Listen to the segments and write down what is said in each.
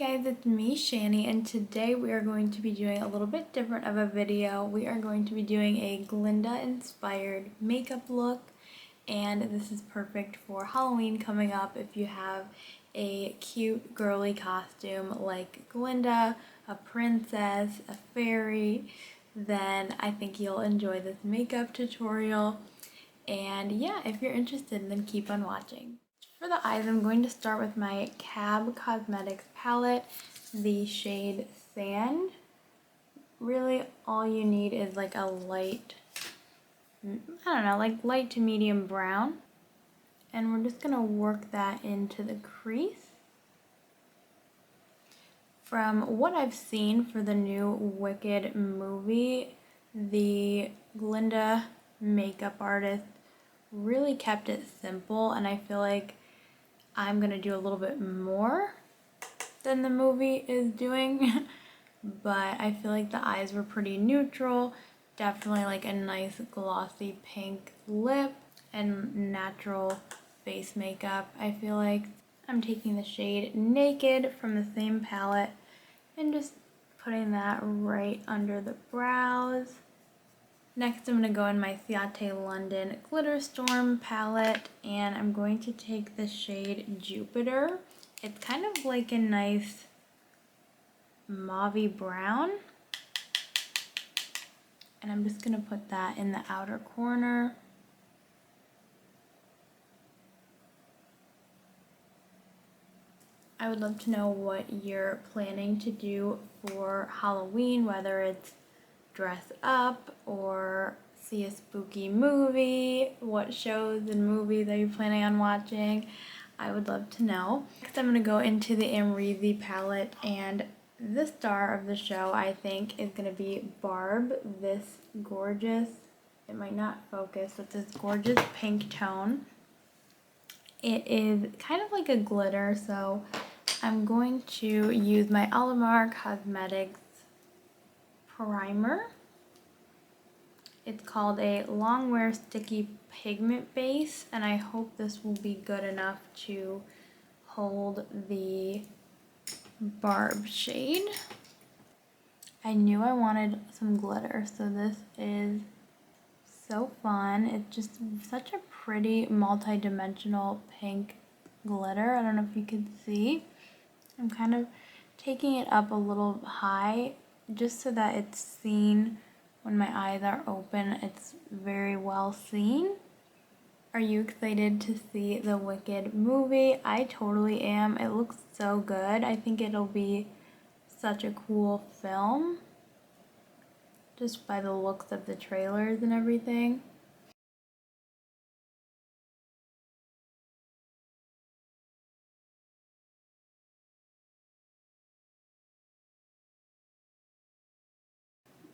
guys, it's me, Shani, and today we are going to be doing a little bit different of a video. We are going to be doing a Glinda inspired makeup look, and this is perfect for Halloween coming up. If you have a cute girly costume like Glinda, a princess, a fairy, then I think you'll enjoy this makeup tutorial. And yeah, if you're interested, then keep on watching. For the eyes, I'm going to start with my Cab Cosmetics palette, the shade Sand. Really, all you need is like a light, like light to medium brown. And we're just going to work that into the crease. From what I've seen for the new Wicked movie, the Glinda makeup artist really kept it simple, and I feel like I'm gonna do a little bit more than the movie is doing, but I feel like the eyes were pretty neutral. Definitely like a nice glossy pink lip and natural face makeup. I feel like I'm taking the shade Naked from the same palette and just putting that right under the brows. Next, I'm going to go in my Ciate London Glitter Storm palette, and I'm going to take the shade Jupiter. It's kind of like a nice mauvey brown, and I'm just going to put that in the outer corner. I would love to know what you're planning to do for Halloween, whether it's dress up or see a spooky movie, what shows and movies are you planning on watching? I would love to know. Next, I'm going to go into the Amrezy palette, and the star of the show, I think, is going to be Barb. This gorgeous, it might not focus, but this gorgeous pink tone. It is kind of like a glitter, so I'm going to use my Alamar Cosmetics primer. It's called a Longwear Sticky Pigment Base, and I hope this will be good enough to hold the Barb shade. I knew I wanted some glitter, so this is so fun. It's just such a pretty multi-dimensional pink glitter. I don't know if you can see. I'm kind of taking it up a little high just so that it's seen when my eyes are open. It's very well seen. Are you excited to see the Wicked movie? I totally am. It looks so good. I think it'll be such a cool film, just by the looks of the trailers and everything.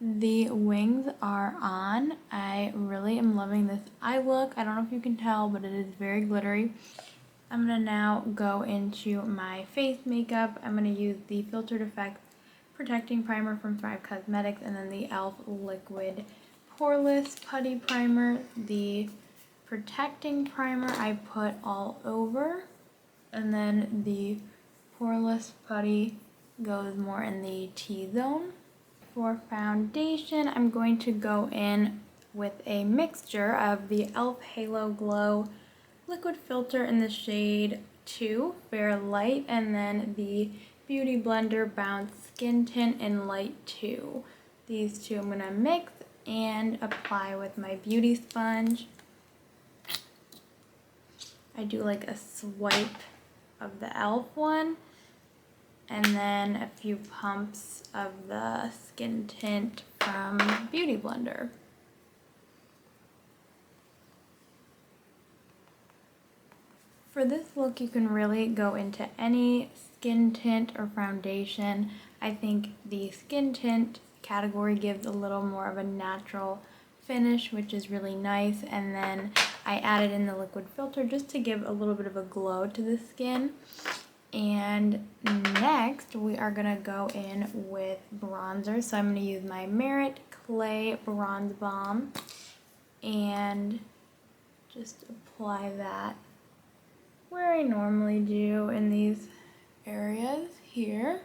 The wings are on. I really am loving this eye look. I don't know if you can tell, but it is very glittery. I'm going to now go into my face makeup. I'm going to use the Filtered Effects Protecting Primer from 5 Cosmetics, and then the e.l.f. Liquid Poreless Putty Primer. The protecting primer I put all over, and then the poreless putty goes more in the T-zone. For foundation, I'm going to go in with a mixture of the e.l.f. Halo Glow Liquid Filter in the shade 2, Fair Light, and then the Beauty Blender Bounce Skin Tint in Light 2. These two I'm going to mix and apply with my beauty sponge. I do like a swipe of the e.l.f. one, and then a few pumps of the skin tint from Beauty Blender. For this look, you can really go into any skin tint or foundation. I think the skin tint category gives a little more of a natural finish, which is really nice, and then I added in the liquid filter just to give a little bit of a glow to the skin. And next, we are going to go in with bronzer. So I'm going to use my Merit Clay Bronze Balm and just apply that where I normally do in these areas here.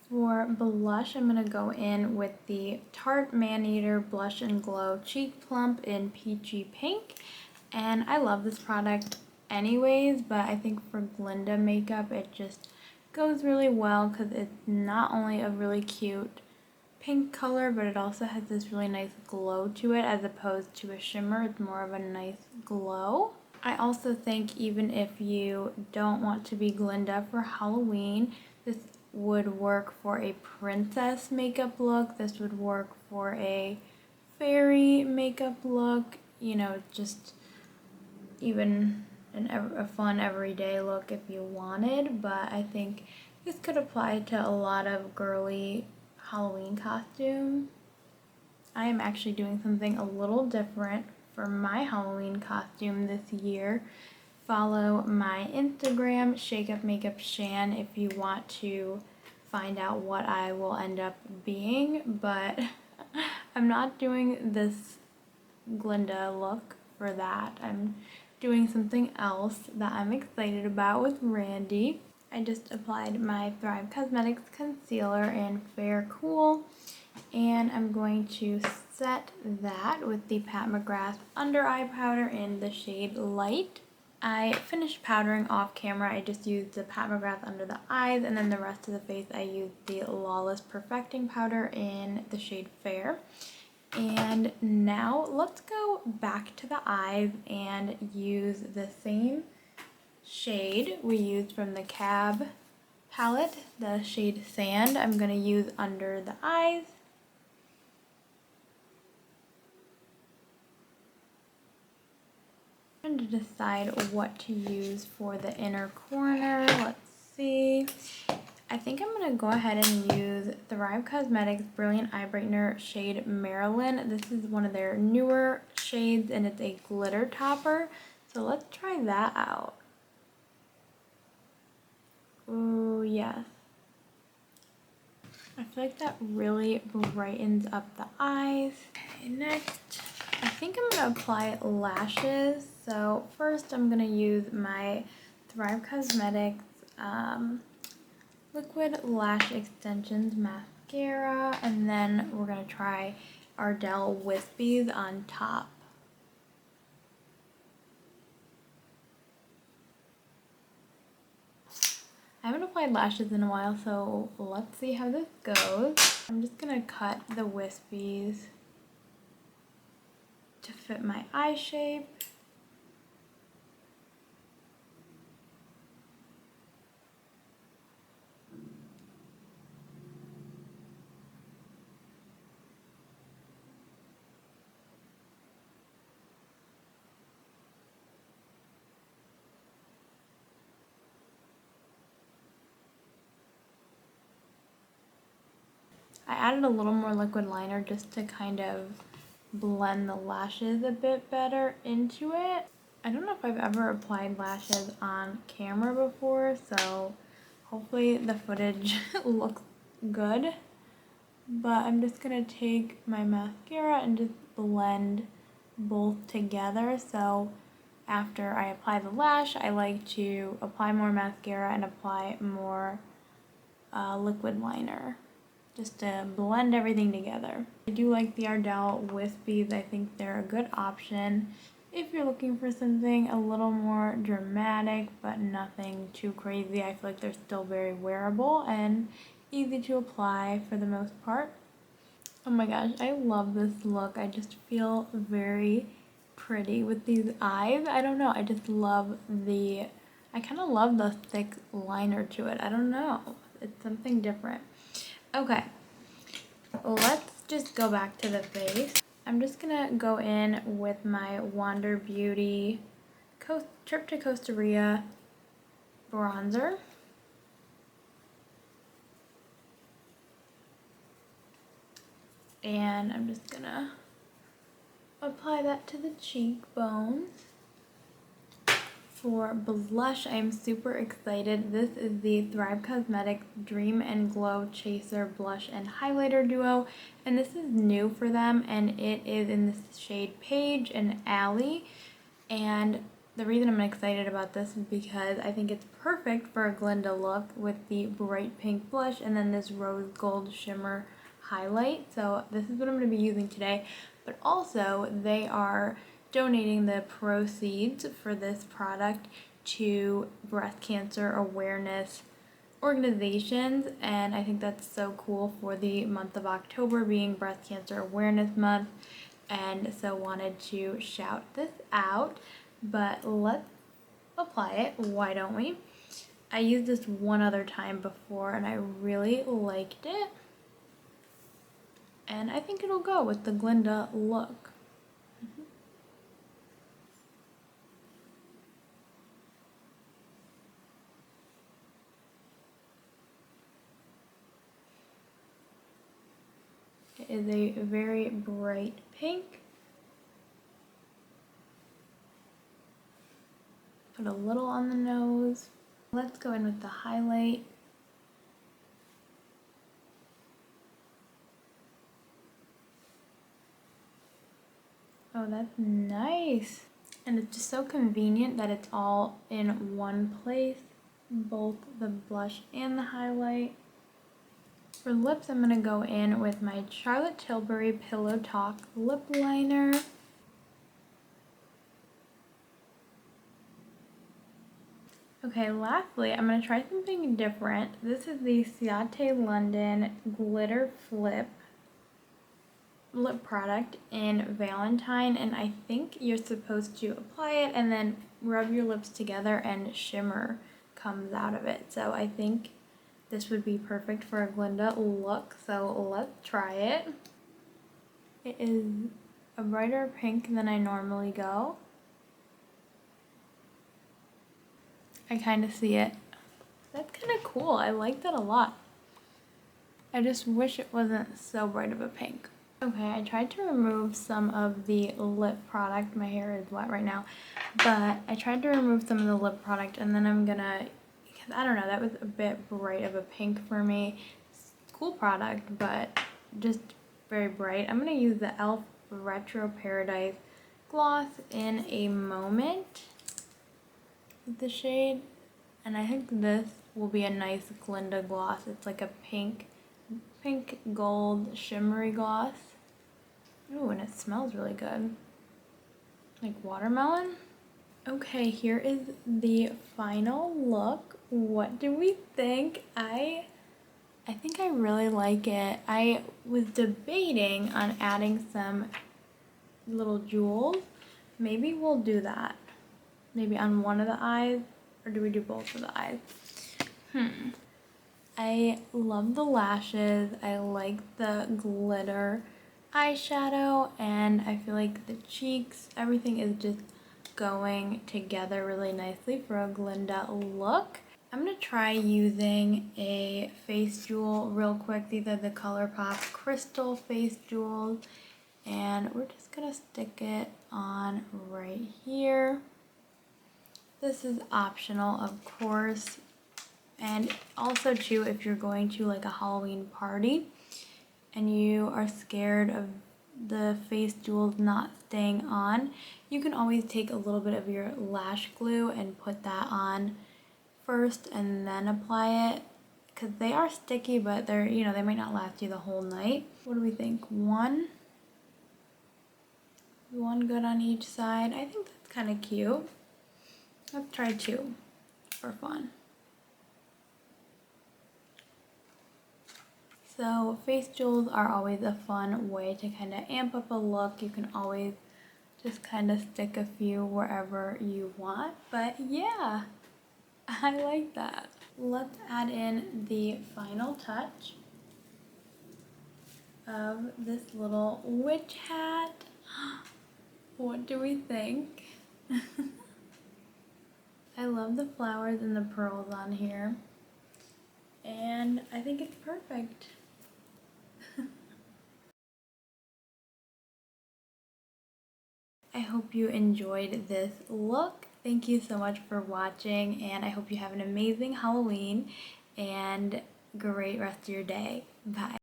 For blush, I'm going to go in with the Tarte Maneater Blush and Glow Cheek Plump in Peachy Pink. And I love this product anyways, but I think for Glinda makeup it just goes really well because it's not only a really cute pink color, but it also has this really nice glow to it as opposed to a shimmer. It's more of a nice glow. I also think even if you don't want to be Glinda for Halloween, this would work for a princess makeup look. This would work for a fairy makeup look, you know, just even a fun everyday look if you wanted. But I think this could apply to a lot of girly Halloween costumes. I am actually doing something a little different for my Halloween costume this year. Follow my Instagram, Shake Up Makeup Shan, if you want to find out what I will end up being, but I'm not doing this Glinda look for that. I'm doing something else that I'm excited about with Randy. I just applied my Thrive Cosmetics concealer in Fair Cool, and I'm going to set that with the Pat McGrath under eye powder in the shade Light. I finished powdering off camera. I just used the Pat McGrath under the eyes, and then the rest of the face I used the Lawless Perfecting powder in the shade Fair. And now let's go back to the eyes and use the same shade we used from the Cab palette, the shade Sand. I'm going to use under the eyes. I'm trying to decide what to use for the inner corner. Let's see. I think I'm going to go ahead and use Thrive Cosmetics Brilliant Eye Brightener shade Marilyn. This is one of their newer shades and it's a glitter topper. So let's try that out. Ooh, yes. I feel like that really brightens up the eyes. Okay, next, I think I'm going to apply lashes. So first I'm going to use my Thrive Cosmetics Liquid Lash Extensions Mascara, and then we're going to try Ardell Wispies on top. I haven't applied lashes in a while, so let's see how this goes. I'm just going to cut the wispies to fit my eye shape. I added a little more liquid liner just to kind of blend the lashes a bit better into it. I don't know if I've ever applied lashes on camera before, so hopefully the footage looks good. But I'm just going to take my mascara and just blend both together. So after I apply the lash, I like to apply more mascara and apply more liquid liner, just to blend everything together. I do like the Ardell Wispies. I think they're a good option if you're looking for something a little more dramatic, but nothing too crazy. I feel like they're still very wearable and easy to apply for the most part. Oh my gosh, I love this look. I just feel very pretty with these eyes. I don't know, I just love I kind of love the thick liner to it. I don't know, it's something different. Okay, let's just go back to the face. I'm just gonna go in with my Wander Beauty Trip to Costa Rica bronzer. And I'm just gonna apply that to the cheekbones. For blush, I am super excited. This is the Thrive Cosmetics Dream and Glow Chaser Blush and Highlighter Duo, and this is new for them, and it is in the shade Paige and Alley. And the reason I'm excited about this is because I think it's perfect for a Glinda look with the bright pink blush and then this rose gold shimmer highlight. So this is what I'm going to be using today, but also they are donating the proceeds for this product to breast cancer awareness organizations, and I think that's so cool for the month of October being Breast Cancer Awareness Month, and so wanted to shout this out. But let's apply it, why don't we? I used this one other time before and I really liked it, and I think it'll go with the Glinda look. It is a very bright pink. Put a little on the nose. Let's go in with the highlight. Oh, that's nice. And it's just so convenient that it's all in one place, both the blush and the highlight. For lips, I'm going to go in with my Charlotte Tilbury Pillow Talk lip liner. Okay, lastly, I'm going to try something different. This is the Ciate London Glitter Flip lip product in Valentine, and I think you're supposed to apply it and then rub your lips together and shimmer comes out of it. So I think this would be perfect for a Glinda look, so let's try it. It is a brighter pink than I normally go. I kind of see it. That's kind of cool. I like that a lot. I just wish it wasn't so bright of a pink. Okay, I tried to remove some of the lip product. My hair is wet right now, but I tried to remove some of the lip product, and then I'm gonna, because I don't know, that was a bit bright of a pink for me. It's a cool product, but just very bright. I'm gonna use the e.l.f. Retro Paradise gloss in a moment with the shade, and I think this will be a nice Glinda gloss. It's like a pink gold shimmery gloss. Ooh, and it smells really good. Like watermelon. Okay, here is the final look. What do we think? I think I really like it. I was debating on adding some little jewels. Maybe we'll do that. Maybe on one of the eyes, or do we do both of the eyes? I love the lashes. I like the glitter eyeshadow, and I feel like the cheeks, everything is just going together really nicely for a Glinda look. I'm going to try using a face jewel real quick. These are the ColourPop Crystal face jewels, and we're just going to stick it on right here. This is optional, of course. And also too, if you're going to like a Halloween party and you are scared of the face jewels not staying on, you can always take a little bit of your lash glue and put that on first and then apply it, because they are sticky, but they're, you know, they might not last you the whole night. What do we think? One good on each side. I think that's kind of cute. Let's try two for fun. So face jewels are always a fun way to kind of amp up a look. You can always just kind of stick a few wherever you want. But yeah, I like that. Let's add in the final touch of this little witch hat. What do we think? I love the flowers and the pearls on here, and I think it's perfect. I hope you enjoyed this look, Thank you so much for watching, and I hope you have an amazing Halloween and great rest of your day. Bye.